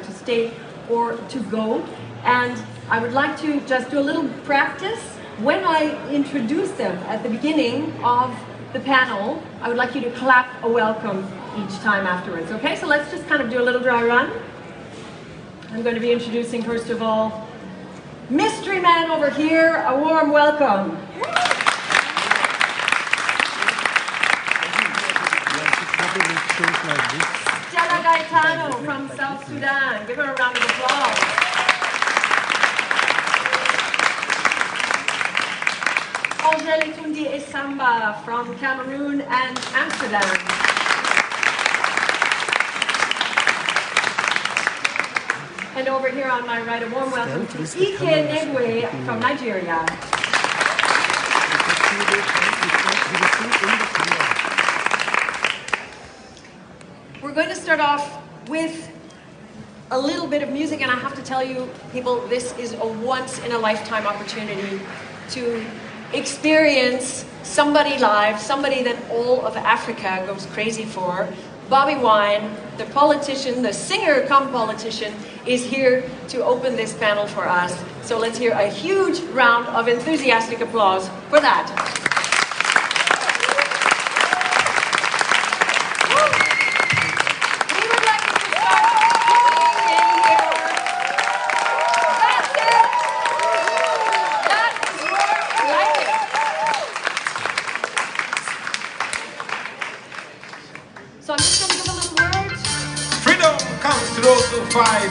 to stay or to go. And I would like to just do a little practice. When I introduce them at the beginning of the panel, I would like you to clap a welcome each time afterwards, okay? So let's just kind of do a little dry run. I'm going to be introducing, first of all, Mystery Man over here. A warm welcome. Stella Gaetano from South Sudan. Give her a round of applause. Angele Tundi Esamba from Cameroon and Amsterdam. And over here on my right, a warm welcome to Ike Negwe from Nigeria. We're going to start off with a little bit of music, and I have to tell you, people, this is a once-in-a-lifetime opportunity to experience somebody live, somebody that all of Africa goes crazy for. Bobiwine, the politician, the singer-cum-politician, is here to open this panel for us. So let's hear a huge round of enthusiastic applause for that. We would like you to start pulling in here. That's it! That is more like it. So I'm just going to give a little word. Freedom comes to those who fight,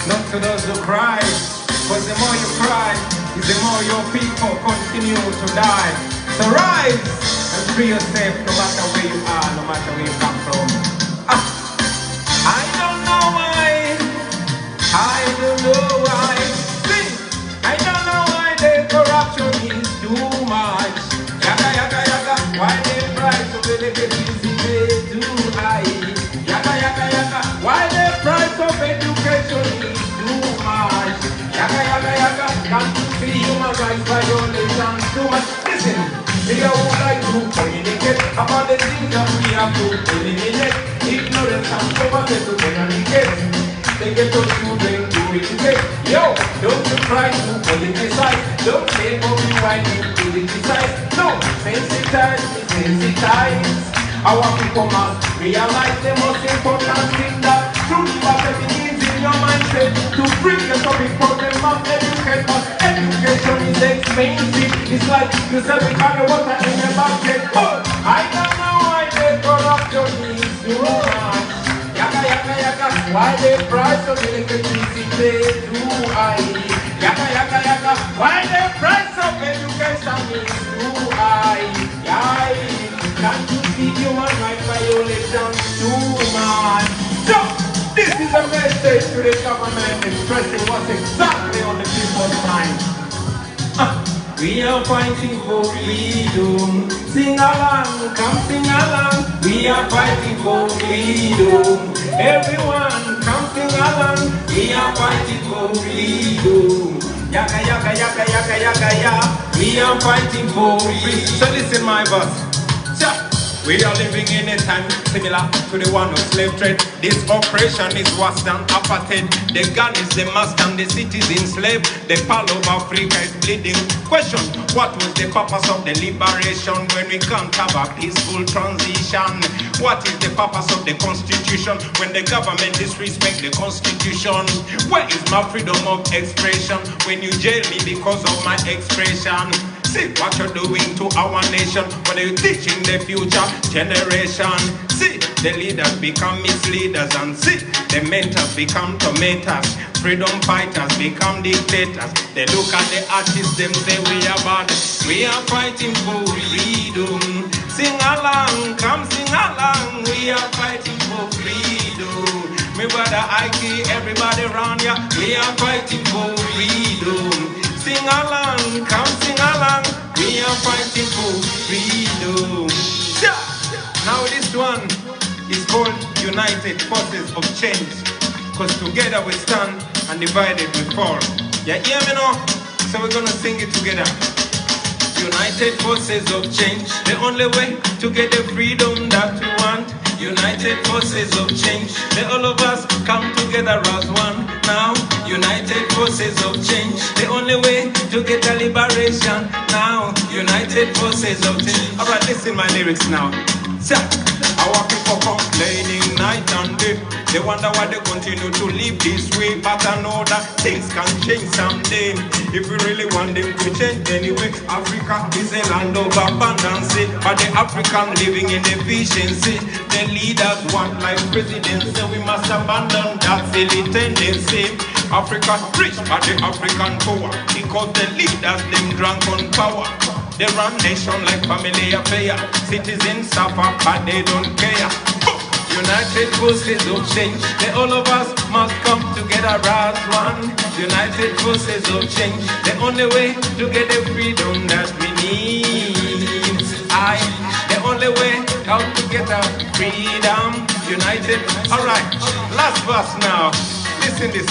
not to those who cry. Because the more you cry, the more your people continue to die. So rise and free yourself no matter where you are, no matter where you come from. I don't know why. I don't know why. See, I don't know why the corruption is too much. Yaga, yaga, yaga. Why the price of electricity is too high? Yaga, yaga, yaga. Why the price of education is too much? Yaga, yaga, yaga. Can't you see human rights violations too much? Listen, we would like to communicate about the things that we have to eliminate. Ignorance and poverty to eradicate. They get those children to educate. Yo, don't you try to politicize. Don't say Bobiwine to politicize. No, sensitize, sensitize. Our people must realize the most important thing, that truth that begins in your mindset to bring the topic problem of educate us. Education is expensive. It's like you said we carry water in a bucket. Oh, I don't know why the corruption is too much. Yaga, yaga, yaga. Why the price of electricity is too high? Yaga, yaga, yaga. Why the price of education is too high? Yay. Can't you see human rights violations too much? So, this is a message to the government expressing what's exactly on the people's mind. We are fighting for freedom. Sing along, come sing along. We are fighting for freedom. Everyone, come sing along. We are fighting for freedom. Yaga, yaga, yaga, yaga, yaga, yaga. We are fighting for freedom. So listen my verse. We are living in a time similar to the one of slave trade. This oppression is worse than apartheid. The gun is the master and the cities enslaved. The pearl of Africa is bleeding. Question, what was the purpose of the liberation when we can't have a peaceful transition? What is the purpose of the constitution when the government disrespects the constitution? Where is my freedom of expression when you jail me because of my expression? See what you're doing to our nation when you're teaching the future generation. See, the leaders become misleaders, and see, the mentors become tormentors. Freedom fighters become dictators. They look at the artists, them say we are bad. We are fighting for freedom. Sing along, come sing along. We are fighting for freedom. My brother Ike, everybody around here, we are fighting for freedom. Sing along, come sing along. We are fighting for freedom. Yeah. Now this one is called United Forces of Change. Because together we stand and divided we fall. Yeah, hear me now? So we're gonna sing it together. United Forces of Change, the only way to get the freedom that we want. United Forces of Change, let all of us come together as one. forces of change, the only way to get a liberation now. United forces of change. Alright, listen my lyrics now. Sir, our people complaining night and day. They wonder why they continue to live this way, but I know that things can change someday. If we really want them to change anyway. Africa is a land of abundance, but the African living in efficiency. The leaders want like presidents, so we must abandon that silly tendency. Africa rich, but the African poor, because the leaders them drunk on power. They run nation like family affair. Citizens suffer, but they don't care. United forces of change, the all of us must come together as one. United forces of change, the only way to get the freedom that we need. The only way how to get our freedom. United. Alright, last verse now. Listen this.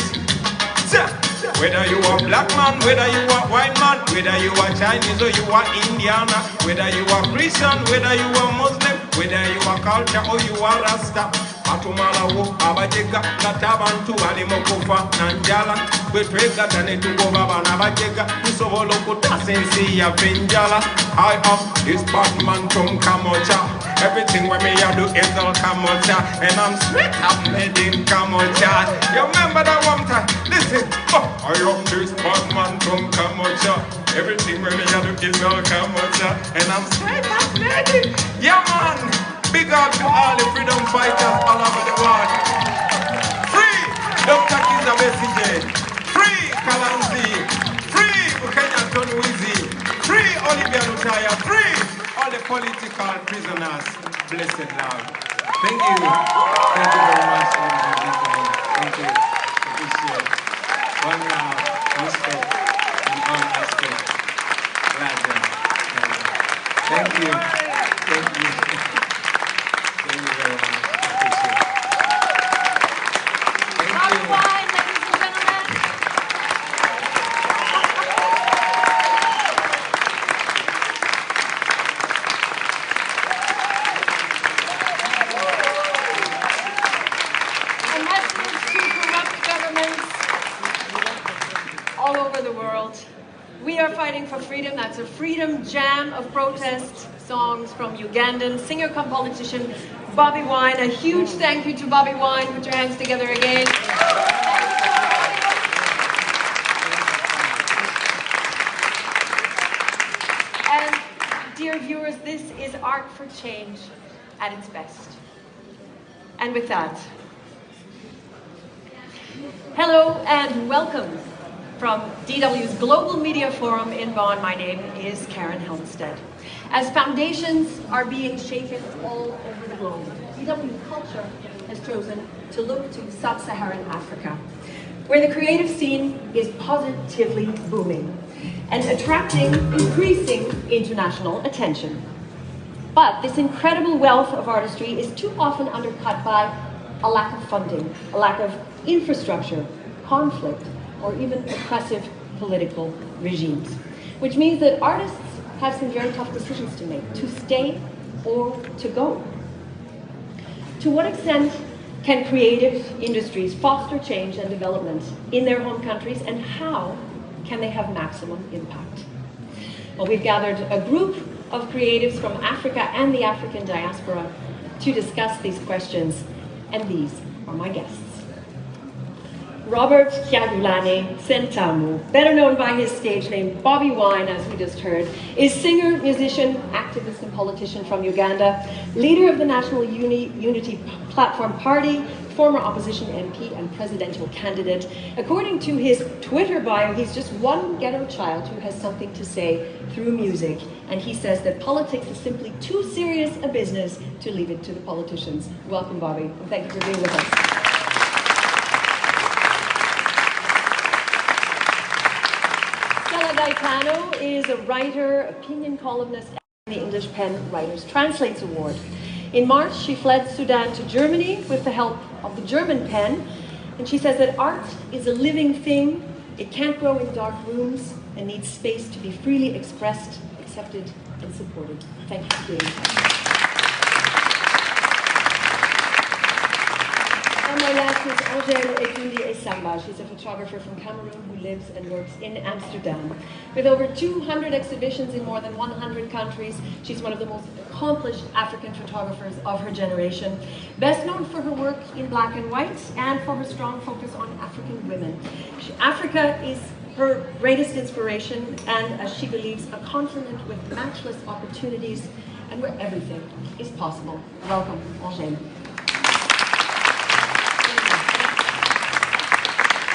Whether you are black man, whether you are white man, whether you are Chinese or you are Indian, whether you are Christian, whether you are Muslim, whether you are culture or you are Rasta. Atumalawo abajega natabantu alimokufa nanjala kwetwega tanetugoba bana bajega tusobola okutasensi ya benjala. I am this Batman from Kamocha. Everything when me I do is all Kamocha, and I'm straight up made in Kamocha. You remember that one time? Listen, I am this Batman from Kamocha. Everything when me I do is all Kamocha, and I'm straight up made in. Yeah man. Big up to all the freedom fighters all over the world. Free Dr. Kiza Besigye. Free Kalanzi. Free Bukenya Tonwizi. Free Olivia Lutaya. Free all the political prisoners. Blessed Lord. Thank you. Thank you very much. Thank you. Appreciate it. One love, respect, in all aspects. Glad. Thank you. Thank you. Thank you very much. Appreciate it. Thank you. Bobiwine, ladies and gentlemen. A message to corrupt governments all over the world. We are fighting for freedom. That's a freedom jam of protest songs from Ugandan singer-come-politician Bobiwine. A huge thank you to Bobiwine. Put your hands together again. And dear viewers, this is art for change at its best. And with that, hello and welcome from DW's Global Media Forum in Bonn. My name is Karen Helmstead. As foundations are being shaken all over the globe, DW Culture has chosen to look to sub-Saharan Africa, where the creative scene is positively booming and attracting increasing international attention. But this incredible wealth of artistry is too often undercut by a lack of funding, a lack of infrastructure, conflict, or even oppressive political regimes, which means that artists have some very tough decisions to make, to stay or to go. To what extent can creative industries foster change and development in their home countries, and how can they have maximum impact? Well, we've gathered a group of creatives from Africa and the African diaspora to discuss these questions, and these are my guests. Robert Kyagulanyi Sentamu, better known by his stage name Bobiwine, as we just heard, is singer, musician, activist and politician from Uganda, leader of the National Unity Platform Party, former opposition MP and presidential candidate. According to his Twitter bio, he's just one ghetto child who has something to say through music, and he says that politics is simply too serious a business to leave it to the politicians. Welcome, Bobby, and thank you for being with us. Gaetano is a writer, opinion columnist, and the English Pen Writers Translates Award. In March, she fled Sudan to Germany with the help of the German Pen, and she says that art is a living thing. It can't grow in dark rooms and needs space to be freely expressed, accepted, and supported. Thank you for being here. And my last is Angèle Etundi Esamba. She's a photographer from Cameroon who lives and works in Amsterdam. With over 200 exhibitions in more than 100 countries, she's one of the most accomplished African photographers of her generation. Best known for her work in black and white and for her strong focus on African women. Africa is her greatest inspiration and, as she believes, a continent with matchless opportunities and where everything is possible. Welcome, Angèle.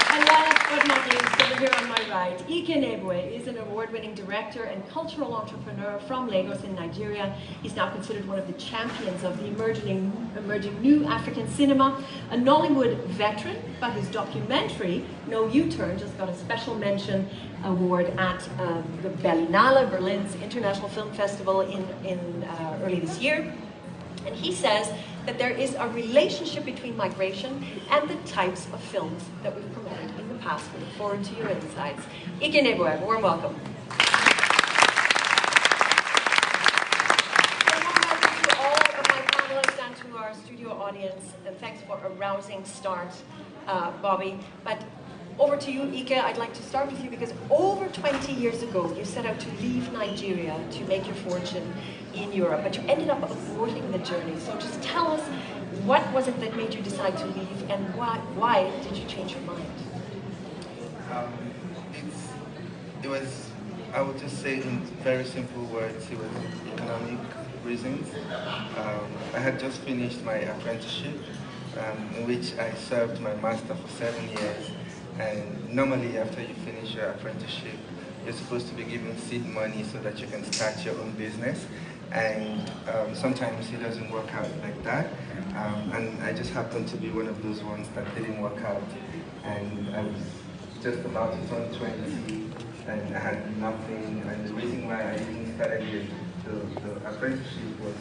And last but not least, over here on my right, Ike Nebwe is an award-winning director and cultural entrepreneur from Lagos in Nigeria. He's now considered one of the champions of the emerging new African cinema, a Nollywood veteran, but his documentary, No U-Turn, just got a special mention award at the Berlinale, Berlin's International Film Festival in early this year. And he says that there is a relationship between migration and the types of films that we've promoted in the past. We look forward to your insights. Ike Nebwe, warm welcome. And warm welcome to all of my panelists and to our studio audience. And thanks for a rousing start, Bobby. But over to you, Ike. I'd like to start with you because over 20 years ago, you set out to leave Nigeria to make your fortune in Europe, but you ended up aborting the journey. So just tell us, what was it that made you decide to leave, and why did you change your mind? It was, I would just say in very simple words, it was economic reasons. I had just finished my apprenticeship, in which I served my master for 7 years. And normally after you finish your apprenticeship, you're supposed to be given seed money so that you can start your own business. And sometimes it doesn't work out like that. And I just happened to be one of those ones that didn't work out. And I was just about to turn 20 and I had nothing. And the reason why I even started the apprenticeship was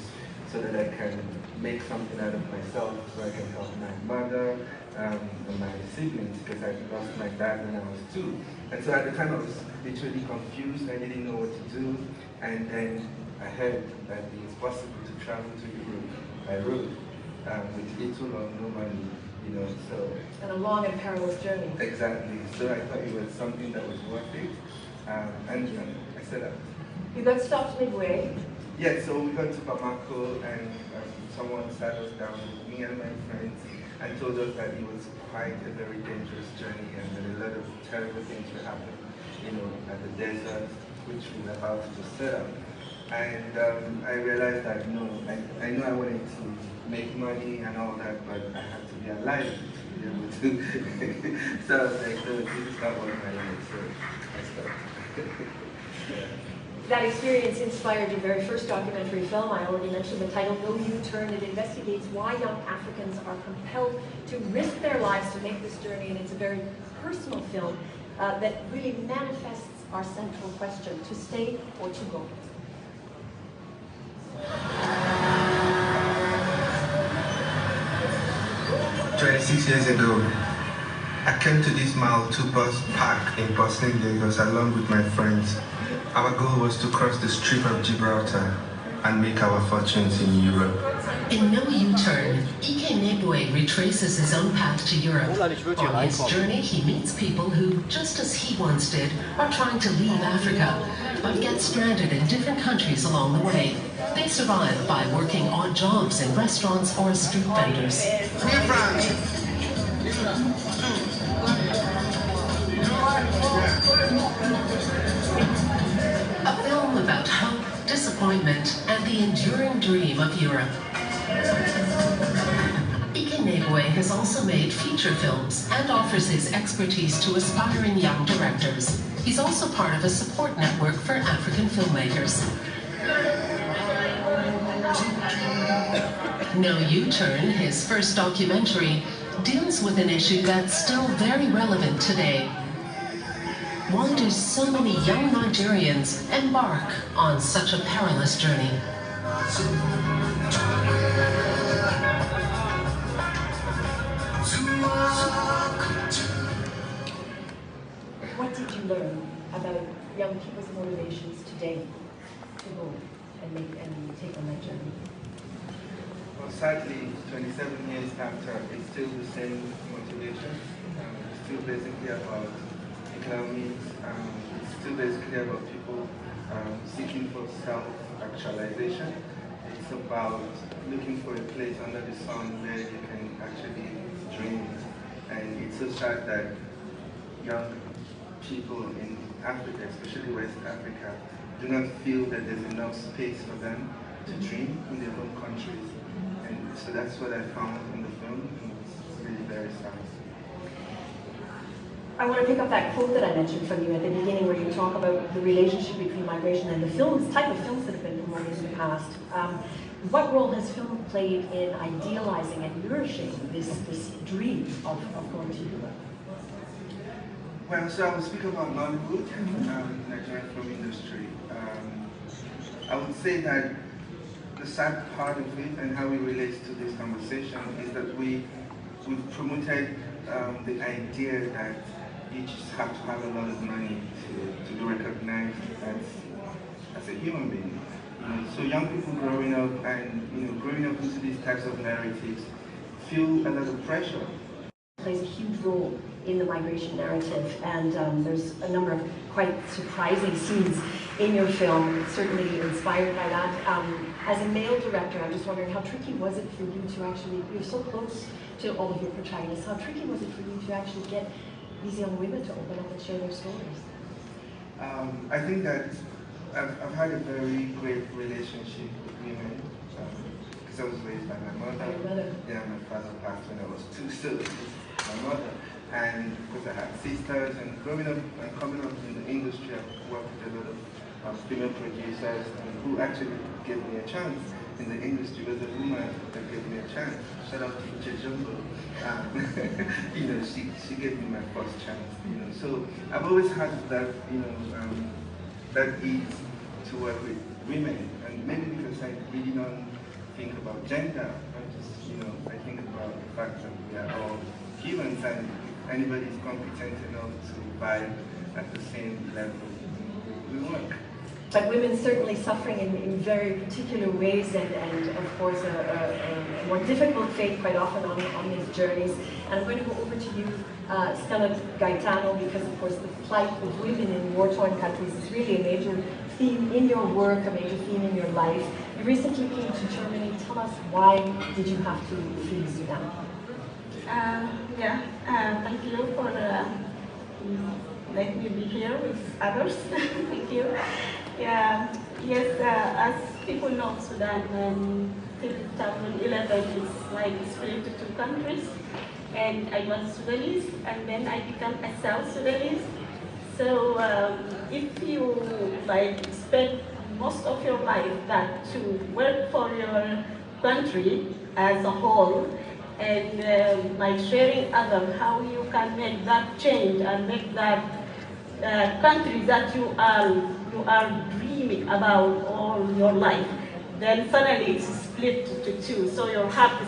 so that I can make something out of myself, so I can help my mother and my siblings, because I lost my dad when I was 2. And so at the time I was literally confused, I didn't know what to do, and then I heard that it was possible to travel to Europe by road with little or no money, you know, so. And a long and perilous journey. Exactly, so I thought it was something that was worth it, and I set up. You got stopped midway. Yeah, so we got to Bamako and someone sat us down, me and my friends, and told us that it was quite a very dangerous journey and that a lot of terrible things would happen, you know, at the desert, which we were about to set up. And I realized that, no, I know I wanted to make money and all that, but I had to be alive to be able to. So I was like, no, this is not what I wanted, so I stopped. Yeah. That experience inspired your very first documentary film. I already mentioned the title, No U-Turn. It investigates why young Africans are compelled to risk their lives to make this journey, and it's a very personal film that really manifests our central question, to stay or to go. 26 years ago, I came to this Mile 2 bus park in Boston, Lagos, along with my friends. Our goal was to cross the Strait of Gibraltar and make our fortunes in Europe. In No U-Turn, Ike Nebwe retraces his own path to Europe. On his journey, he meets people who, just as he once did, are trying to leave Africa, but get stranded in different countries along the way. They survive by working odd jobs in restaurants or as street vendors. A film about hope, disappointment, and the enduring dream of Europe. Ike Nebwe has also made feature films and offers his expertise to aspiring young directors. He's also part of a support network for African filmmakers. No U-Turn, his first documentary, deals with an issue that's still very relevant today. Why do so many young Nigerians embark on such a perilous journey? What did you learn about young people's motivations today to go and take on that journey? sadly, 27 years after, it's still the same motivation. It's still basically about economics. It's still basically about people seeking for self-actualization. It's about looking for a place under the sun where you can actually dream. And it's so sad that young people in Africa, especially West Africa, do not feel that there's enough space for them to dream in their own countries. And so that's what I found in the film, and it's really very sad. I want to pick up that quote that I mentioned from you at the beginning where you talk about the relationship between migration and the films, type of films that have been promoted in the past. What role has film played in idealizing and nourishing this dream of going to Europe? Well, so I will speak about Nollywood, Nigerian film industry. I would say that the sad part of it and how it relates to this conversation is that we've promoted the idea that you just have to have a lot of money to be recognized as a human being. So young people growing up and growing up into these types of narratives feel a lot of pressure. Plays a huge role in the migration narrative, and there's a number of quite surprising scenes in your film, certainly inspired by that. As a male director, I'm just wondering how tricky was it for you to actually, you're so close to all of your protagonists, how tricky was it for you to actually get these young women to open up and share their stories? I think that I've had a very great relationship with women because I was raised by my mother. By your mother? Yeah, my father passed when I was 2, so it's my mother. And because I had sisters, and growing up and coming up in the industry, I've worked with a lot of female producers who actually gave me a chance in the industry. It was a woman that gave me a chance. Shout out to Jumbo. She gave me my first chance. So I've always had that, that itch to work with women, and maybe because I really don't think about gender. I think about the fact that we are all humans, and anybody is competent enough to vibe at the same level, we work. But women certainly suffering in very particular ways, and of course a more difficult fate quite often on these journeys. And I'm going to go over to you, Stella Gaetano, because of course the plight of women in war-torn countries is really a major theme in your work, a major theme in your life. You recently came to Germany. Tell us, why did you have to flee Sudan? Thank you for letting me be here with others. Thank you. As people know, Sudan till 2011 is like split into 2 countries, and I was Sudanese, and then I became a South Sudanese. So if you spend most of your life to work for your country as a whole, and by sharing others how you can make that change and make that country that you are dreaming about all your life, then suddenly it's split to 2. So your heart is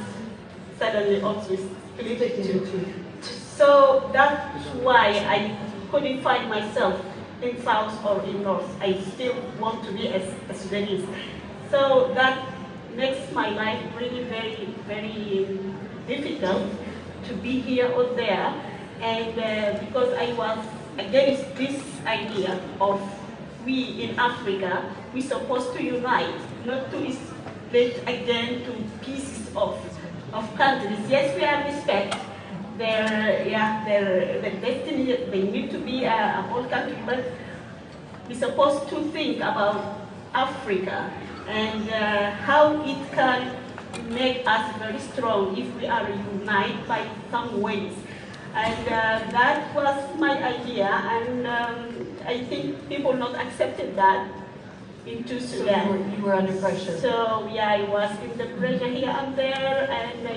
suddenly also split to 2. So that's why I couldn't find myself in South or in North. I still want to be a Sudanese. So that makes my life really very, very difficult to be here or there. And because I was against this idea of we in Africa, we're supposed to unite, not to split again to pieces of countries. Yes, we have respect their destiny, they need to be a whole country, but we're supposed to think about Africa and how it can make us very strong if we are united by some ways. And that was my idea, and I think people not accepted that into Sudan. So you were under pressure. So yeah, I was in the pressure here and there, and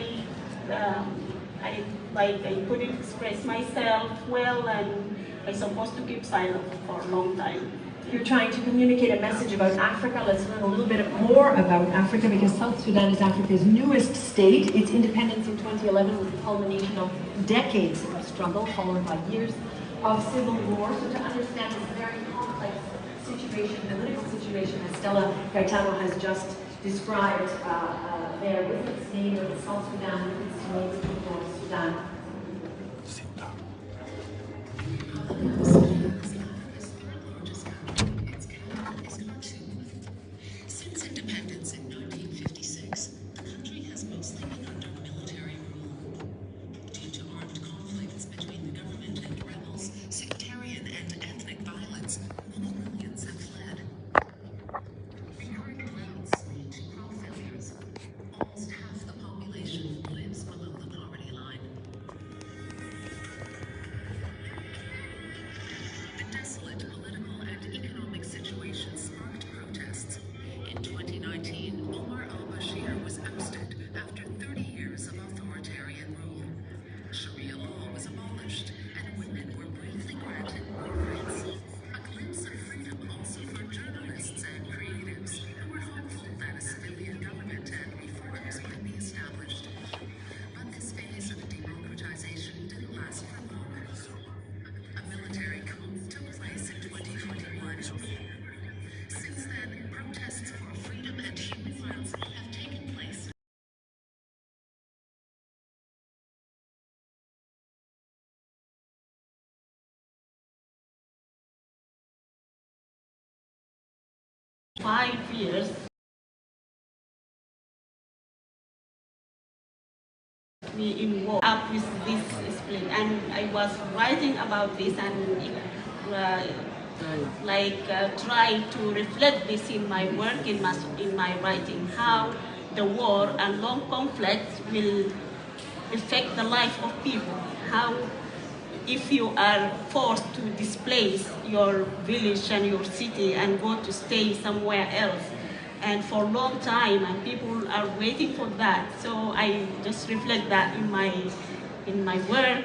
I couldn't express myself well, and I supposed to keep silent for a long time. You're trying to communicate a message about Africa. Let's learn a little bit more about Africa, because South Sudan is Africa's newest state. Its independence in 2011 was the culmination of decades of struggle, followed by years of civil war. So to understand this very complex situation, political situation, as Stella Gaetano has just described there with its neighbor, South Sudan, with its neighbor, North Sudan. Since independence in 1956, the country has mostly been under military rule. Due to armed conflicts between the government and rebels, sectarian and ethnic violence, many millions have fled. Recurring droughts lead to crop failures. Almost half the population lives below the poverty line. The desolate political and economic situation sparked protests. In 2019, Omar al-Bashir was ousted after 30 years of authoritarian rule. Sharia law was abolished, and women were briefly granted more rights. A glimpse of freedom also for journalists and creatives who were hopeful that a civilian government and reforms might be established. But this phase of democratization didn't last for long. A military coup took place in 2021. Since then, protests for freedom and human rights have taken place. "5 years we involved up with this split, and I was writing about this and try to reflect this in my work, in my writing, how the war and long conflicts will affect the life of people. How if you are forced to displace your village and your city and go to stay somewhere else, and for a long time, and people are waiting for that. So I just reflect that in my work.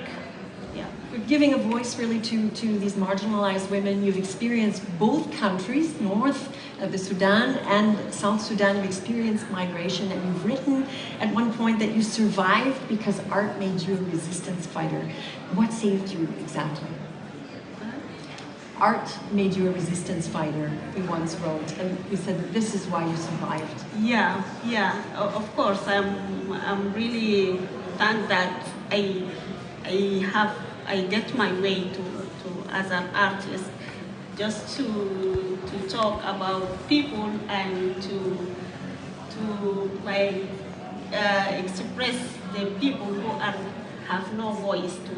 Yeah. You're giving a voice really to these marginalized women. You've experienced both countries, north of the Sudan and South Sudan. You've experienced migration, and you've written at one point that you survived because art made you a resistance fighter. What saved you exactly? Art made you a resistance fighter, we once wrote, and you said that this is why you survived. Yeah, of course. I'm really thankful that I get my way to as an artist, just to talk about people and to express the people who have no voice to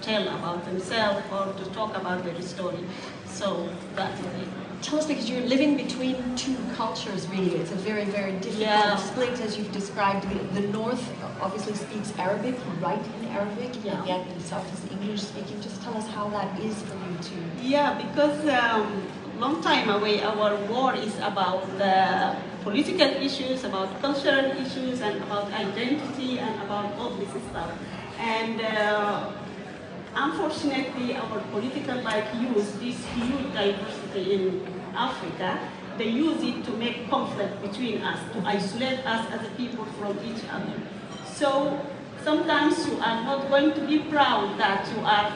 tell about themselves or to talk about their story. So that's it. Tell us, because you're living between two cultures, really. It's a very, very difficult split, as you've described. The north obviously speaks Arabic, you write in Arabic, and yet the south is English speaking. Just tell us how that is for you too. Yeah, because long time away, our war is about the political issues, about cultural issues, and about identity, and about all this stuff. And unfortunately, our political use this huge diversity in Africa. They use it to make conflict between us, to isolate us as a people from each other. So sometimes you are not going to be proud that you are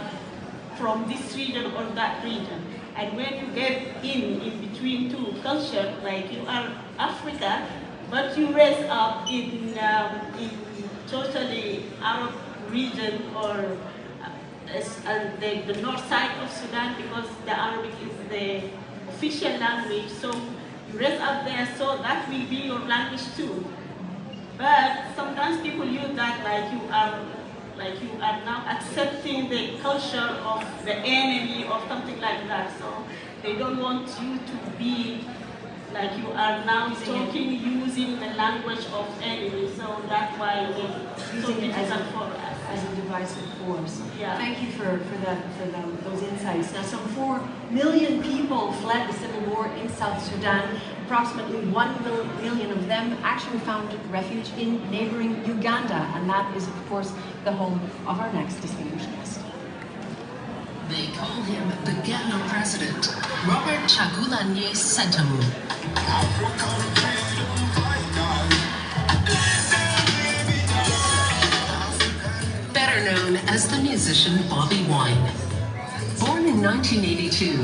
from this region or that region. And when you get in between two cultures, like you are Africa, but you raise up in totally Arab region or the north side of Sudan, because the Arabic is the official language, so you raise up there, so that will be your language too. But sometimes people use that like you are now accepting the culture of the enemy or something like that. So they don't want you to be like you are now using the language of enemy. So that's why it's so difficult for us. As a divisive force. Yeah. Thank you for those insights. Now, some 4 million people fled the civil war in South Sudan. Approximately 1 million of them actually found refuge in neighboring Uganda, and that is, of course, the home of our next distinguished guest. They call him the Ghetto President, Robert Chagulanyi Sentamu. Better known as the musician Bobiwine. Born in 1982,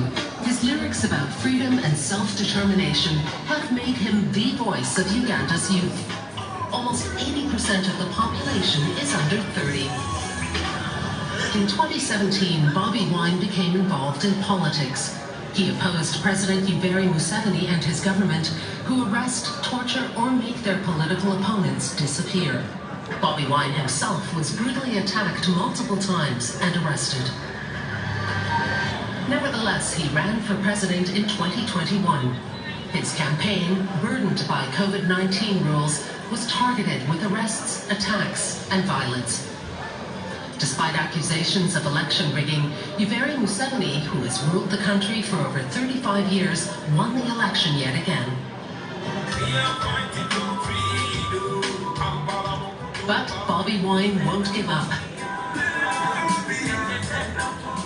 His lyrics about freedom and self-determination have made him the voice of Uganda's youth. Almost 80% of the population is under 30. In 2017, Bobiwine became involved in politics. He opposed President Yoweri Museveni and his government, who arrest, torture, or make their political opponents disappear. Bobiwine himself was brutally attacked multiple times and arrested. Nevertheless, he ran for president in 2021. His campaign, burdened by COVID-19 rules, was targeted with arrests, attacks, and violence. Despite accusations of election rigging, Yoweri Museveni, who has ruled the country for over 35 years, won the election yet again. But Bobiwine won't give up.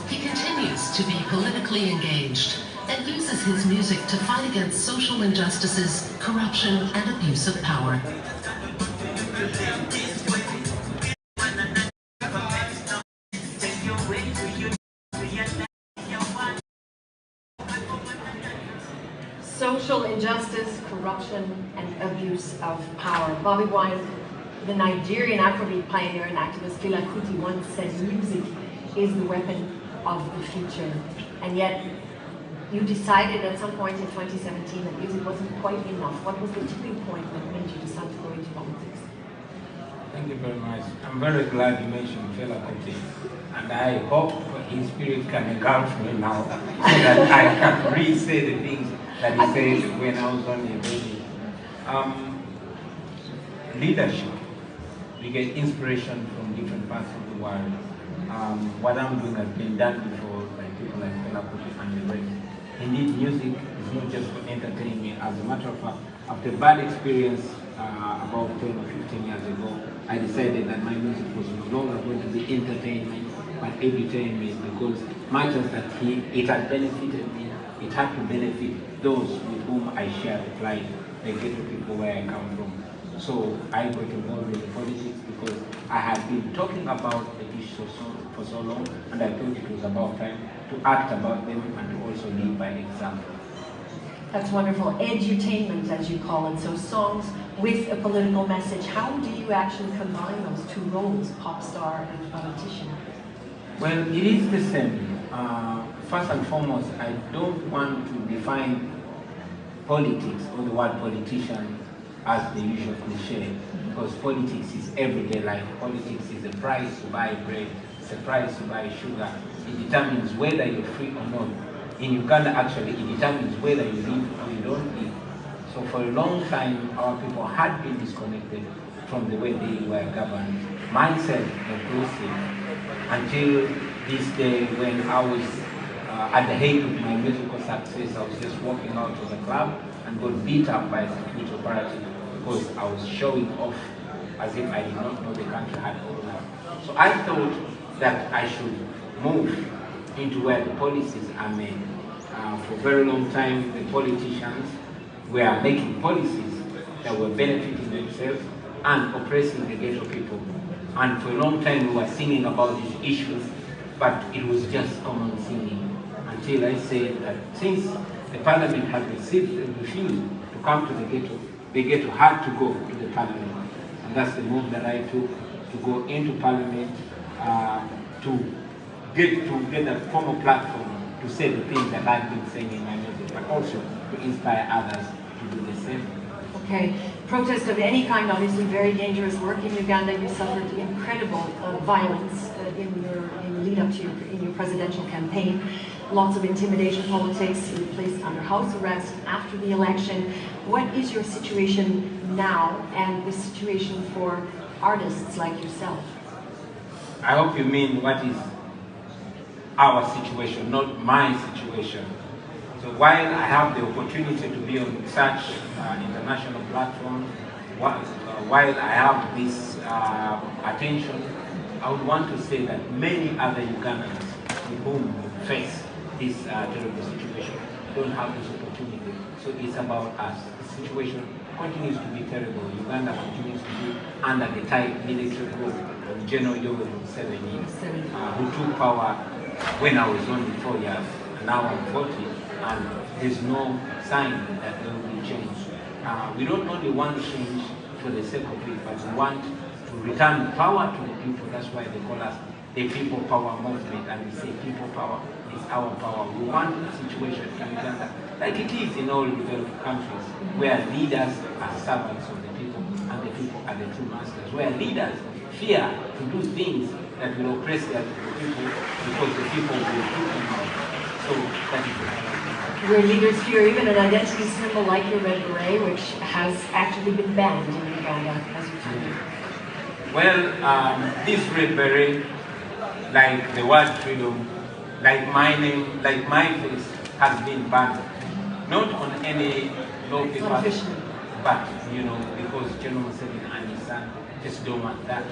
He continues to be politically engaged and uses his music to fight against social injustices, corruption, and abuse of power. Social injustice, corruption, and abuse of power. Bobiwine, the Nigerian Afrobeat pioneer and activist Fela Kuti once said music is the weapon of the future. And yet, you decided at some point in 2017 that music wasn't quite enough. What was the tipping point that made you decide to go into politics? Thank you very much. I'm very glad you mentioned Fela Kuti, and I hope his spirit can engulf me now so that I can re-say the things that he said when I was only a baby. Leadership, we get inspiration from different parts of the world. What I'm doing has been done before by people like Fela Kuti and the rest. Indeed, music is not just for entertainment. As a matter of fact, after a bad experience about 10 or 15 years ago, I decided that my music was no longer going to be entertainment, but edutainment, because much as that it had benefited me, it had to benefit those with whom I share the plight, the ghetto people where I come from. So I got involved in politics because I had been talking about the issues for so long, and I thought it was about time to act about them and to also lead by example. That's wonderful. Edutainment, as you call it. So songs with a political message. How do you actually combine those two roles, pop star and politician? Well, it is the same. First and foremost, I don't want to define politics or the word politician as the usual cliche, because politics is everyday life. Politics is the price to buy bread, it's the price to buy sugar. It determines whether you're free or not. In Uganda, actually, it determines whether you live or you don't live. So for a long time, our people had been disconnected from the way they were governed, myself inclusive, until this day when I was at the height of my musical success. I was just walking out to the club and got beat up by a security operative because I was showing off as if I did not know the country had opened up. So I thought that I should move into where the policies are made. For a very long time, the politicians were making policies that were benefiting themselves and oppressing the ghetto people. And for a long time, we were singing about these issues, but it was just common singing. Until I said that since the parliament had refused to come to the ghetto had to go to the parliament. And that's the move that I took, to go into parliament, to get a formal platform to say the things that I've been saying in my music, but also to inspire others to do the same. Okay, protest of any kind, obviously very dangerous work in Uganda. You suffered incredible violence in lead up to your presidential campaign. Lots of intimidation politics. You were placed under house arrest after the election. What is your situation now and the situation for artists like yourself? I hope you mean what is our situation, not my situation. So while I have the opportunity to be on such international platforms, while I have this attention, I would want to say that many other Ugandans with whom face this terrible situation don't have this opportunity. So it's about us. The situation continues to be terrible. Uganda continues to be under the tight military rule of General Yoweri Museveni, who took power when I was only 4 years, and now I'm 40. and there's no sign that there will be change. We don't only want change for the sake of it, but we want to return power to the people. That's why they call us the People Power Movement, and we say people power is our power. We want a situation in Uganda, like it is in all developed countries, where leaders are servants of the people, and the people are the true masters, where leaders fear to do things that will oppress the people, because the people will put them out. So that is the where leaders fear even an identity symbol like your red beret, which has actually been banned in Uganda, as you told me. Well, this red beret, like the word freedom, like my name, like my face, has been banned. Not on any law paper, but, you know, because General Museveni and his son just don't want that.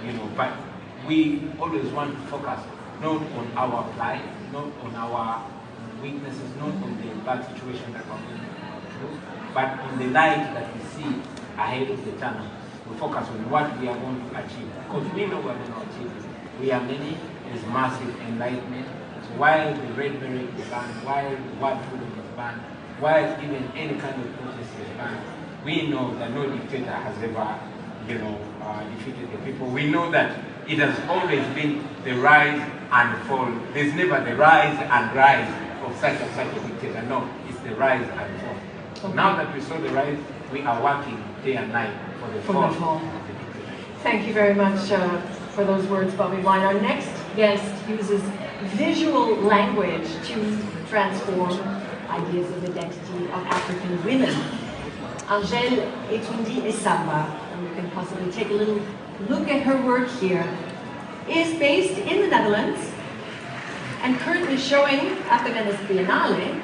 You know, but we always want to focus not on our plight, not on our weaknesses, not on the bad situation that we're going through, but on the light that we see ahead of the tunnel. We focus on what we are going to achieve, because we know we're going to achieve it. We are many, there's massive enlightenment. So while the red beret is banned, while the word freedom is banned, while even any kind of protest is banned, we know that no dictator has ever, you know, defeated the people. We know that it has always been the rise and fall. There's never the rise and rise of such and such a dictator. No, it's the rise and fall. So now that we saw the rise, we are working day and night for the fall of the dictator. Thank you very much for those words, Bobiwine. Our next guest uses visual language to transform ideas of identity of African women. Angèle Etundi Esamba, and you can possibly take a little look at her work here, is based in the Netherlands and currently showing at the Venice Biennale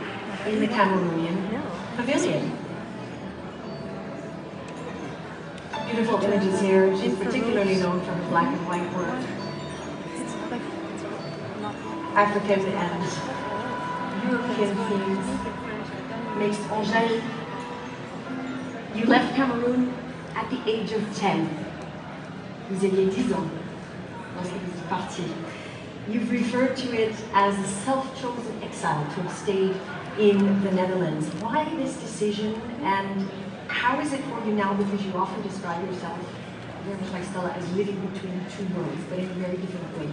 in the Cameroonian Pavilion. Beautiful images here. She's particularly known for her black and white work. African and European themes. Makes Angèle. You left Cameroon at the age of 10. Vous aviez 10 ans lorsque vous êtes parti. You've referred to it as a self-chosen exile to have stayed in the Netherlands. Why this decision, and how is it for you now? Because you often describe yourself, very much like Stella, as living between two worlds, but in a very different way.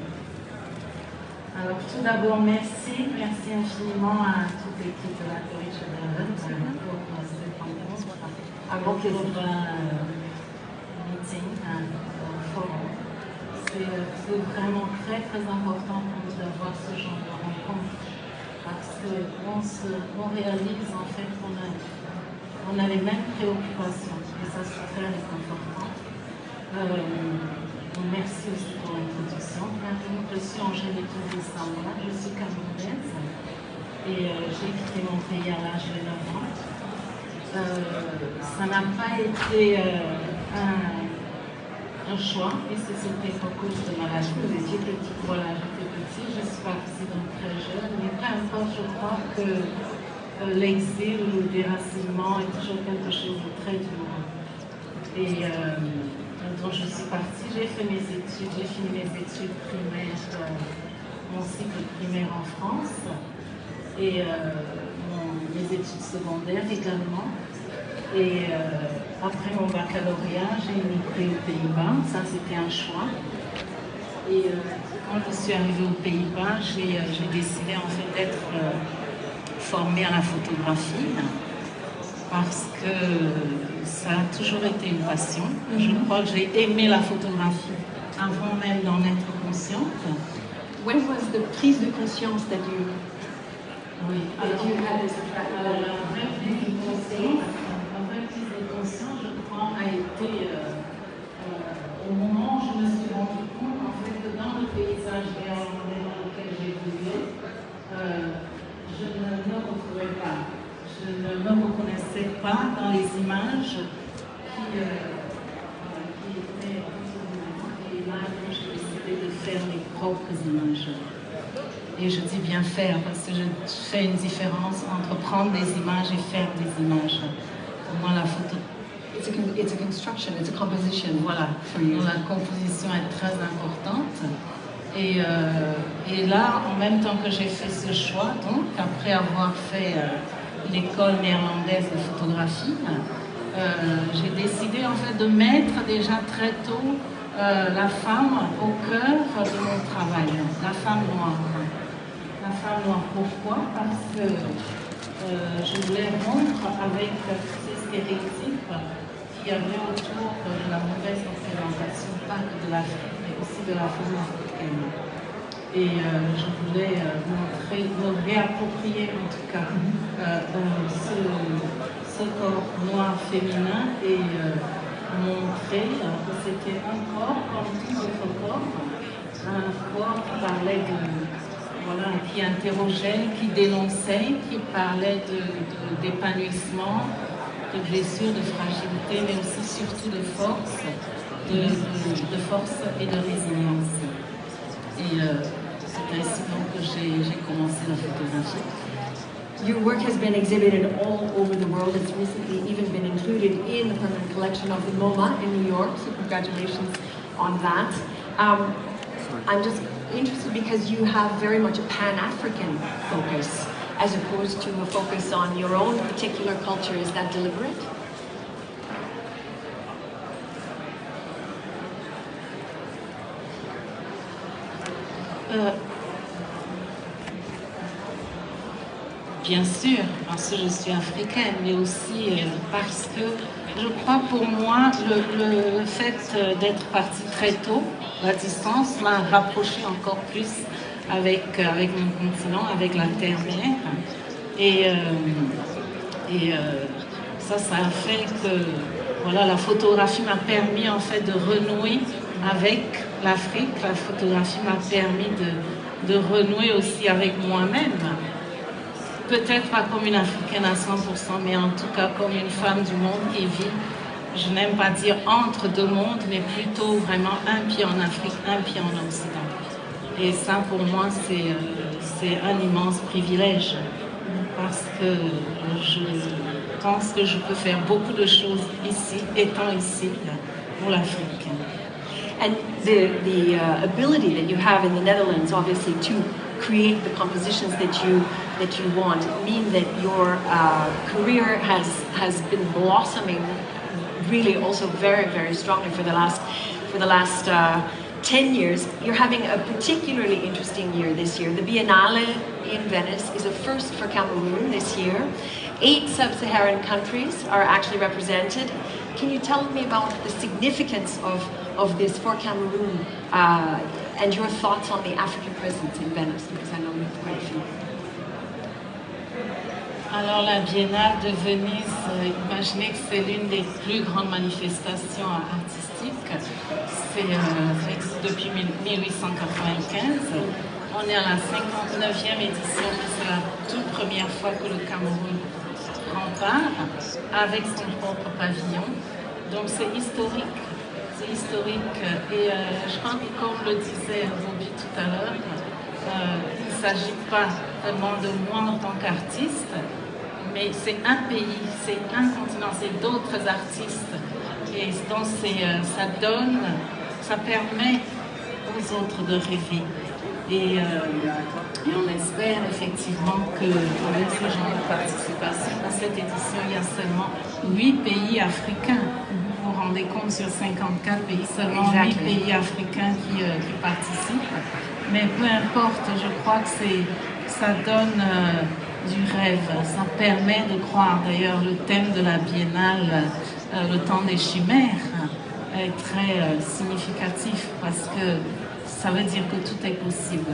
Alors tout d'abord, merci infiniment à toute l'équipe de la Deutsche Welle pour cette rencontre, pour meeting, forum. C'est vraiment très important pour nous d'avoir ce genre de rencontre, parce qu'on réalise en fait qu'on a les mêmes préoccupations, et ça c'est très important. Merci aussi pour l'introduction. Je suis Angèle Etundi Esamba, je suis camerounaise et j'ai quitté mon pays à l'âge de 9 ans. Ça n'a pas été un choix, et c'était à cause de ma âge. J'étais petite, voilà, j'étais petite, je suis partie donc très jeune, mais peu importe, je crois que l'exil ou le déracinement est toujours quelque chose de très dur. Et donc je suis partie, j'ai fait mes études, j'ai fini mes études primaires, mon cycle primaire en France, et mes études secondaires également. Et après mon baccalauréat, j'ai immigré aux Pays-Bas, ça c'était un choix. Et quand je suis arrivée aux Pays-Bas, j'ai décidé en fait d'être formée à la photographie, parce que ça a toujours été une passion. Je crois que j'ai aimé la photographie avant même d'en être consciente. When was the prise de conscience that you... Oui, alors, la vraie prise de conscience, je crois, a été au moment où je me suis rendu compte en fait, que dans le paysage néerlandais dans lequel j'évoluais, je ne me retrouvais pas. Je ne me reconnaissais pas dans les images qui étaient autour de moi. Et là, j'ai décidé de faire mes propres images. Et je dis bien faire, parce que je fais une différence entre prendre des images et faire des images. Pour moi, la photo... It's a construction, it's a composition. Voilà, la composition est très importante. Et là, en même temps que j'ai fait ce choix, donc, après avoir fait l'école néerlandaise de photographie, j'ai décidé en fait de mettre déjà très tôt la femme au cœur de mon travail, la femme noire. La femme noire, pourquoi? Parce que je voulais rompre avec ces stéréotypes qu'il y avait autour de la mauvaise représentation, pas que de l'Afrique, mais aussi de la femme africaine. Et je voulais montrer, me réapproprier en tout cas ce corps noir féminin et montrer que c'était un corps comme tout autre corps, un corps qui parlait de, voilà, qui interrogeait, qui dénonçait, qui parlait d'épanouissement, de blessures, de fragilité, mais aussi surtout de force, de force et de résilience. Et c'est ainsi donc que j'ai commencé la photographie. Your work has been exhibited all over the world. It's recently even been included in the permanent collection of the MoMA in New York, so congratulations on that. I'm just interested because you have very much a Pan-African focus as opposed to a focus on your own particular culture. Is that deliberate? Bien sûr, parce que je suis africaine, mais aussi parce que je crois pour moi le fait d'être partie très tôt, la distance m'a rapproché encore plus avec mon continent, avec la terre-mère. Et ça a fait que voilà, la photographie m'a permis en fait de renouer avec l'Afrique. La photographie m'a permis de renouer aussi avec moi-même. Peut-être pas comme une Africaine à 100%, mais en tout cas comme une femme du monde qui vit, je n'aime pas dire entre deux mondes, mais plutôt vraiment un pied en Afrique, un pied en Occident. Et ça pour moi c'est un immense privilège, parce que je pense que je peux faire beaucoup de choses ici, étant ici, pour l'Afrique. And the ability that you have in the Netherlands, obviously, to create the compositions that you want, mean that your career has been blossoming really also very, very strongly for the last 10 years. You're having a particularly interesting year this year. The Biennale in Venice is a first for Cameroon this year. 8 sub-Saharan countries are actually represented. Can you tell me about the significance of this for Cameroon and your thoughts on the African presence in Venice, because I know you have quite a few. Alors la Biennale de Venise, imaginez que c'est l'une des plus grandes manifestations artistiques. Ça existe depuis 1895. On est à la 59e édition, c'est la toute première fois que le Cameroun prend part avec son propre pavillon. Donc c'est historique. C'est historique et je crois que comme le disait Bobi tout à l'heure, il ne s'agit pas seulement de moi en tant qu'artiste, mais c'est un pays, c'est un continent, c'est d'autres artistes. Et donc ça permet aux autres de rêver. Et on espère effectivement qu'avec ce genre de participation, dans cette édition, il y a seulement 8 pays africains. Vous vous rendez compte, sur 54 pays, seulement 8 pays africains qui participent. Mais peu importe, je crois que ça donne du rêve, ça permet de croire. D'ailleurs, le thème de la Biennale, le temps des chimères, est très significatif parce que ça veut dire que tout est possible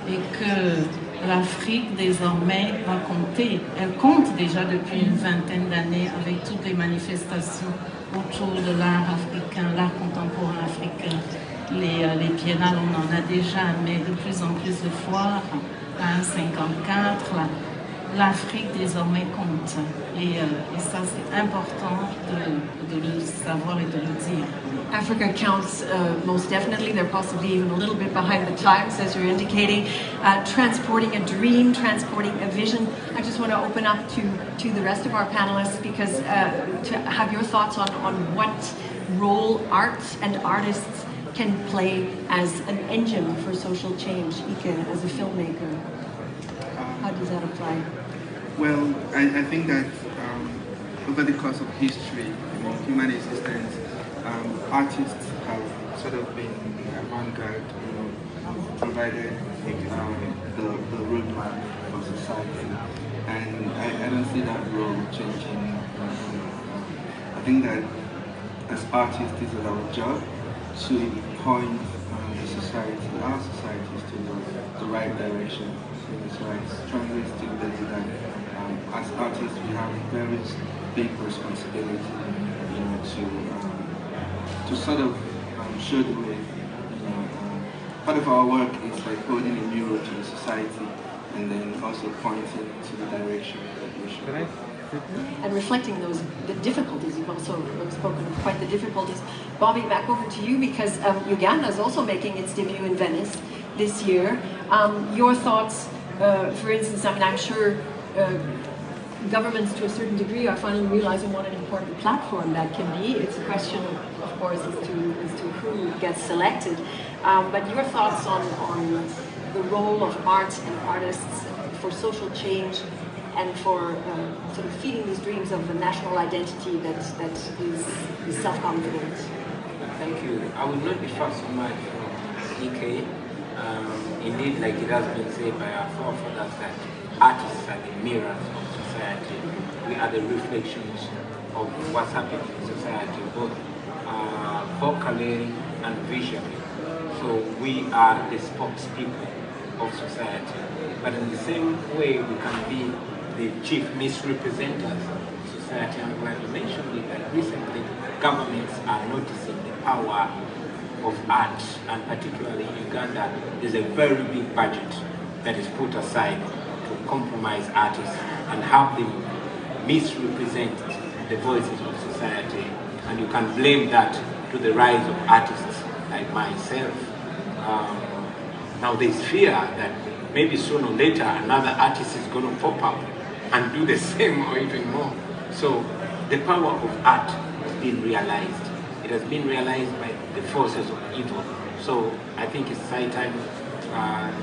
et que l'Afrique désormais va compter. Elle compte déjà depuis une vingtaine d'années avec toutes les manifestations autour de l'art africain, l'art contemporain africain. Les biennales, on en a déjà, mais de plus en plus de foires, à 54, l'Afrique désormais compte. Et ça, c'est important de le savoir et de le dire. Africa counts most definitely. They're possibly even a little bit behind the times, as you're indicating. Transporting a dream, transporting a vision. I just want to open up to the rest of our panelists because to have your thoughts on what role arts and artists can play as an engine for social change, Ike, as a filmmaker? How does that apply? Well, I think that over the course of history, human existence, artists have sort of been avant-garde, provided the roadmap for society, and I don't see that role changing. I think that as artists, it is our job to point the society, our societies, to the right direction. So I strongly still believe that as artists we have a very big responsibility, to sort of show the way. Part of our work is like holding a mirror to the society and then also pointing to the direction that we should. And reflecting the difficulties. You've also spoken of quite the difficulties. Bobby, back over to you, because Uganda is also making its debut in Venice this year. Your thoughts, for instance, I mean, I'm sure governments to a certain degree are finally realizing what an important platform that can be. It's a question of course, as to who gets selected. But your thoughts on the role of art and artists for social change and for sort of feeding these dreams of a national identity that is self-confident. Thank you. I will not differ so much from EK. Indeed, like it has been said by our forefathers, that artists are the mirrors of society. We are the reflections of what's happening in society, both vocally and visually. So we are the spokespeople of society. But in the same way, we can be the chief misrepresentatives of society. And when you mentioned it, that recently governments are noticing the power of art, and particularly in Uganda, there's a very big budget that is put aside to compromise artists and have them misrepresent the voices of society. And you can blame that to the rise of artists like myself. Now there's fear that maybe sooner or later another artist is going to pop up and do the same or even more. So the power of art has been realized. It has been realized by the forces of evil. So I think it's high time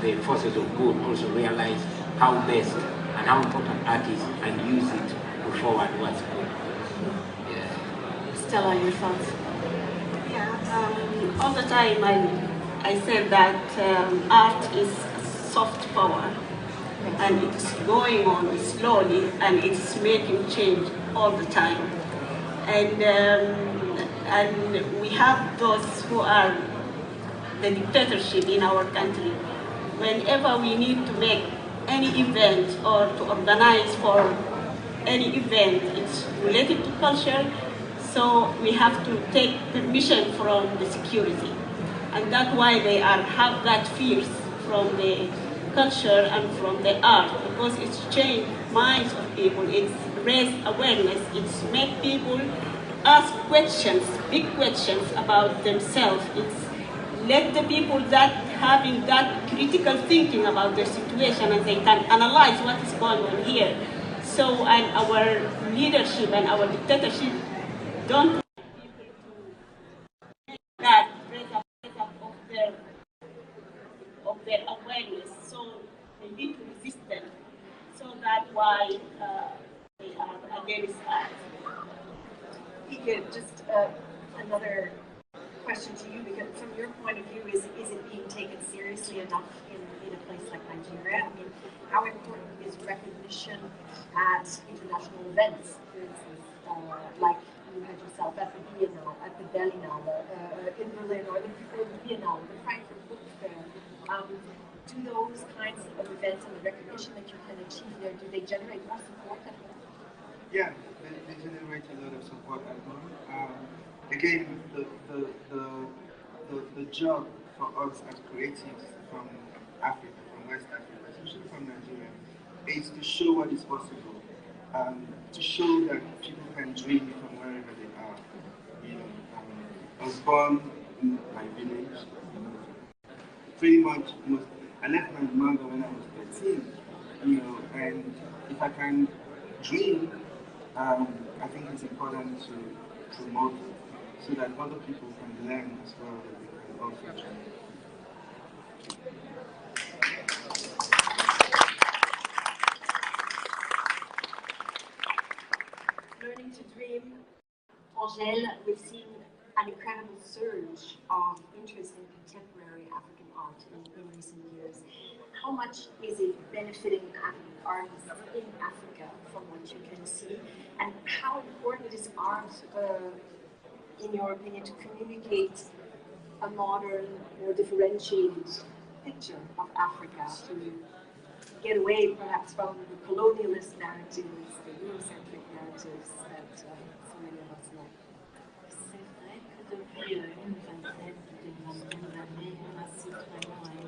the forces of good also realize how best and how important art is and use it to forward what's good. Yeah. Stella, your thoughts? Yeah, all the time I said that art is soft power, and it's going on slowly and it's making change all the time. And we have those who are the dictatorship in our country. Whenever we need to make any event or to organize for any event, it's related to culture, so we have to take permission from the security. And that's why they have that fears from the culture and from the art, because it's changed minds of people, it's raised awareness, it's made people ask questions, big questions about themselves. It's let the people that having that critical thinking about their situation, and they can analyze what is going on here. So, and our leadership and our dictatorship don't want people to make that raise up of their awareness. So they need to resist them. So that's why they are against us. Ike, just another question to you, because from your point of view, is it being taken seriously enough in a place like Nigeria? I mean, how important is recognition at international events, for instance, like you had yourself at the Biennale, at the Berlinale, in Berlin, or the Biennale, the Frankfurt Book Fair? Do those kinds of events and the recognition that you can achieve there, do they generate more support at home? Yeah, they generate a lot of support at home. Again, the job for us as creatives from Africa, from West Africa, especially from Nigeria, is to show what is possible. To show that people can dream from wherever they are. I was born in my village. Pretty much, I left my mother when I was 13. And if I can dream, I think it's important to promote it so that other people can learn as well that they can also. Learning to dream. Angèle, we've seen an incredible surge of interest in contemporary African art in recent years. How much is it benefiting artists in Africa from what you can see? And how important is art, in your opinion, to communicate a modern, more differentiated picture of Africa, to get away perhaps from the colonialist narratives, the Eurocentric narratives that so many of us know? C'est vrai que depuis une vingtaine d'années, on assiste vraiment à une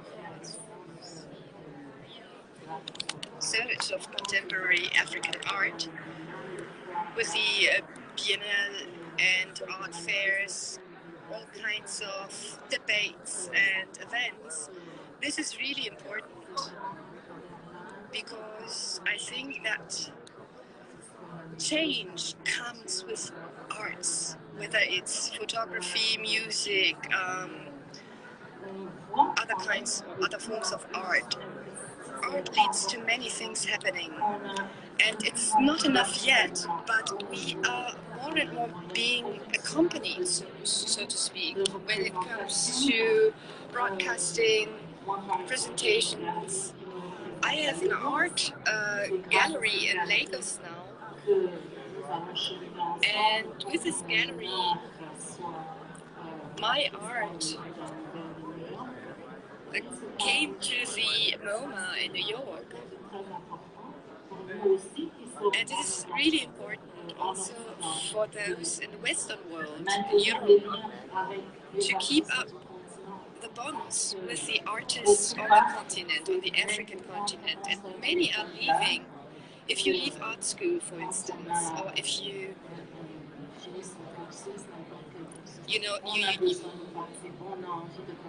création surge of contemporary African art with the Biennale and art fairs, all kinds of debates and events. This is really important because I think that change comes with arts, whether it's photography, music, other forms of art. Art leads to many things happening, and it's not enough yet, but we are more and more being accompanied, so to speak, when it comes to broadcasting, presentations. I have an art gallery in Lagos now, and with this gallery, my art came to the MoMA in New York. And this is really important also for those in the Western world, in Europe, to keep up the bonds with the artists on the continent, on the African continent. And many are leaving. If you leave art school, for instance, or if you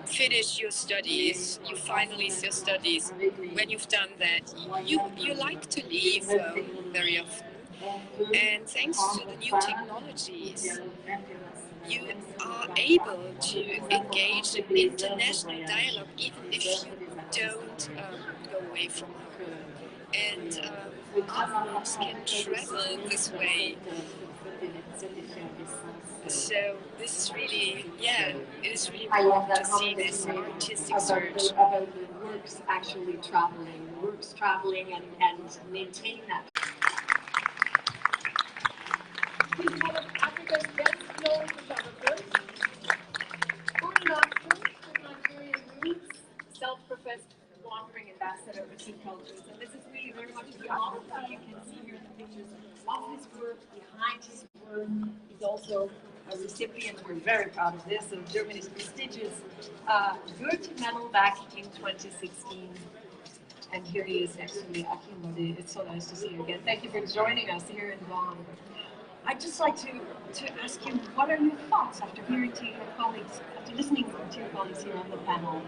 finish your studies, you finalize your studies. When you've done that, you like to leave very often. And thanks to the new technologies, you are able to engage in international dialogue even if you don't go away from home. And artists can travel this way. So this is really, it is really important to see this artistic surge. About the works actually traveling, and maintaining that. He's one of Africa's best known photographers. Born in Oxford with Nigerian roots, self-professed wandering ambassador for two cultures. And this is really very much the model. You can see here the pictures of his work, behind his work. He's also a recipient, we're very proud of this, of Germany's prestigious Goethe Medal back in 2016. And here he is next to me, Akim. It's so nice to see you again. Thank you for joining us here in Bonn. I'd just like to ask you, what are your thoughts after hearing to your colleagues, after listening to your colleagues here on the panel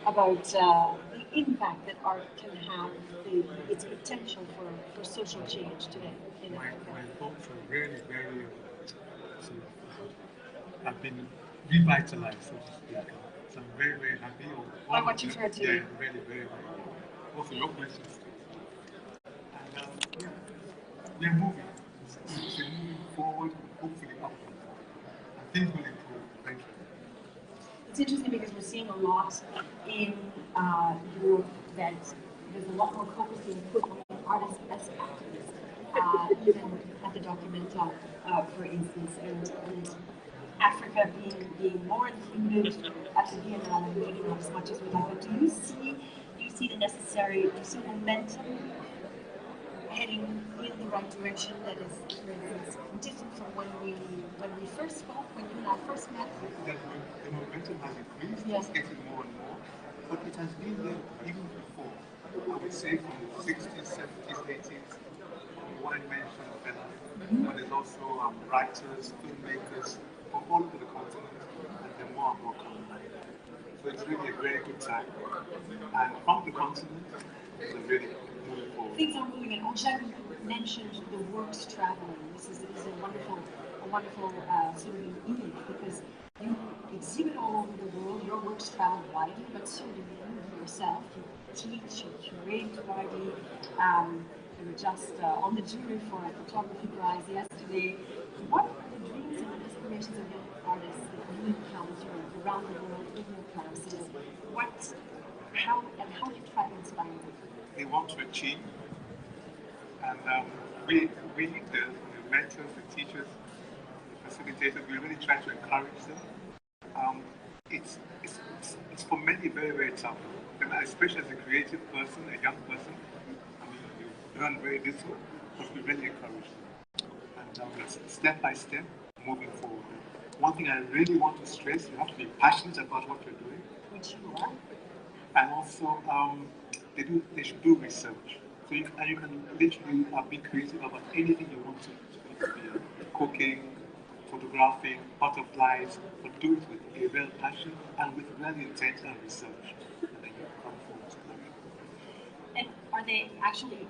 about the impact that art can have, its potential for social change today in Africa? My thoughts are really very have been revitalized, so to speak. So I'm very, very happy. By what you've heard today? Yeah, really, very, very happy. Also, your questions. And they're moving. It's moving forward, hopefully upward. And things will improve. Thank you. It's interesting because we're seeing a lot in Europe that there's a lot more focus being put on artists as actors, even at the Documenta, for instance, and Africa being more included at the Biennale and maybe not as much as we'd like. But do you see the necessary momentum heading in the right direction that is, for instance, different from when we first spoke, when you and I first met? The momentum has increased, yes. It's getting more and more, but it has been there even before. I would say from the 60s, 70s, 80s, one mention of Bella, but there's also writers, filmmakers from all over the continent, and there are more and more coming. So it's really a very good time. And from the continent, it's really moving forward. Things are moving, and Angèle mentioned the works traveling. This is a wonderful sort of unique, because you exhibit all over the world. Your works travel widely, but so do you yourself. You teach, you curate widely. You were just on the jury for a photography prize yesterday. What are the dreams and inspirations of young artists that you encounter around the world in your classes? How do you try to inspire them? They want to achieve, and we the mentors, the teachers, the facilitators, we really try to encourage them. It's for many very, very tough, and especially as a creative person, a young person. I mean, you learn very little, but we really encourage them, and step by step, moving forward. One thing I really want to stress: you have to be passionate about what you're doing, Which you are. and also they should do research. So you can literally be creative about anything you want to. It could be cooking, photographing, butterflies, but do it with a real passion and with real intent and research. And then you come forward to that. And are they actually,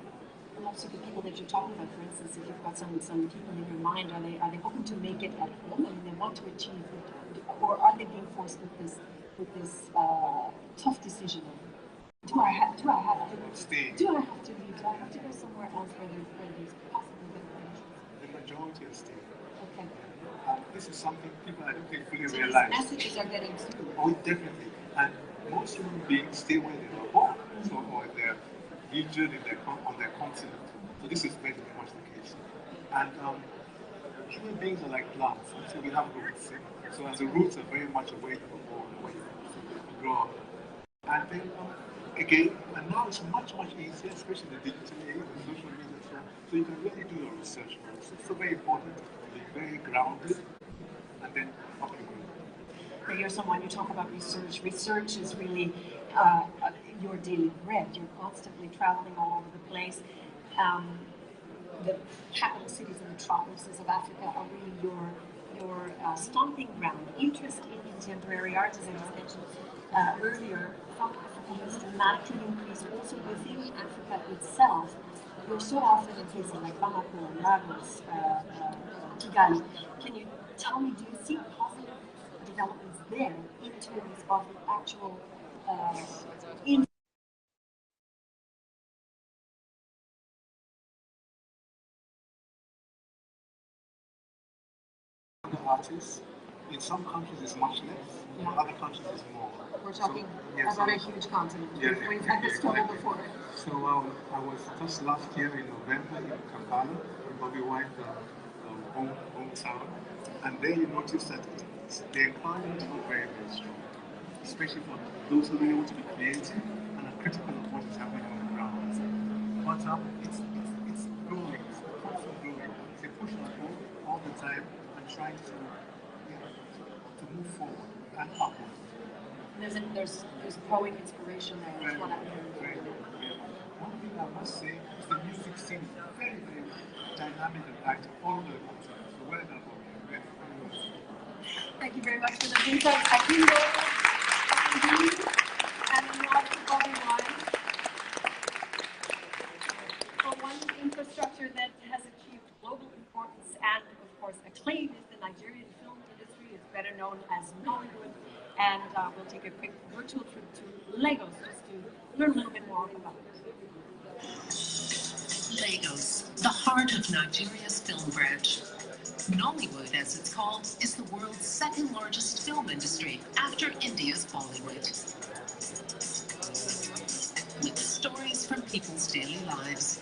most of the people that you're talking about, for instance, if you've got some people in your mind, are they hoping to make it at home? I mean, they want to achieve it, or are they being forced with this tough decision of, do I have to stay? Do I have to leave? Do I have to go somewhere else where there's possibly better conditions? The majority are staying. Okay. This is something people I don't think fully So realize. these messages are getting through. Oh, definitely. And most human beings stay where they are born, so or in their region, on their continent. So this is very much the case. And human beings are like plants, so we have roots. So as the roots are very much away from home, away from we grow up. And then again, and now it's much easier, especially in the digital age, the social media, so you can really do your research. It's so very important to be very grounded, and then up you go. You're someone, you talk about research. Research is really your daily bread. You're constantly traveling all over the place. The capital cities and metropolises of Africa are really your stomping ground. Interest in contemporary art, as I was mentioned earlier, from Africa has dramatically increased also within Africa itself. You're so often in places like Bamako, Lagos, Kigali. Can you tell me, do you see positive developments there in terms of actual artists. In some countries it's much less, in other countries it's more. We're talking about a huge continent. Yeah, We've had this struggle before. So I was just last year in November in Kampala, in Bobiwine, hometown, and there you notice that the environment is not very, very strong, especially for those who really want to be creative and are critical of what is happening on the ground. But it's growing, it's constantly growing. It's a push and pull all the time and trying to move forward and upward. There's growing inspiration there. That's what I'm hearing. One thing I must say is the music scene is very, very dynamic and active all over the continent. So well done, Bobby. Thank you very much for the insights. Akindo, and a nod to Bobiwine for one infrastructure that has achieved global importance and, of course, acclaim is the Nigerian film industry. It's better known as Nollywood. And we'll take a quick virtual trip to Lagos just to learn a little bit more about it. Lagos, the heart of Nigeria's film branch. Nollywood, as it's called, is the world's second largest film industry after India's Bollywood. With stories from people's daily lives,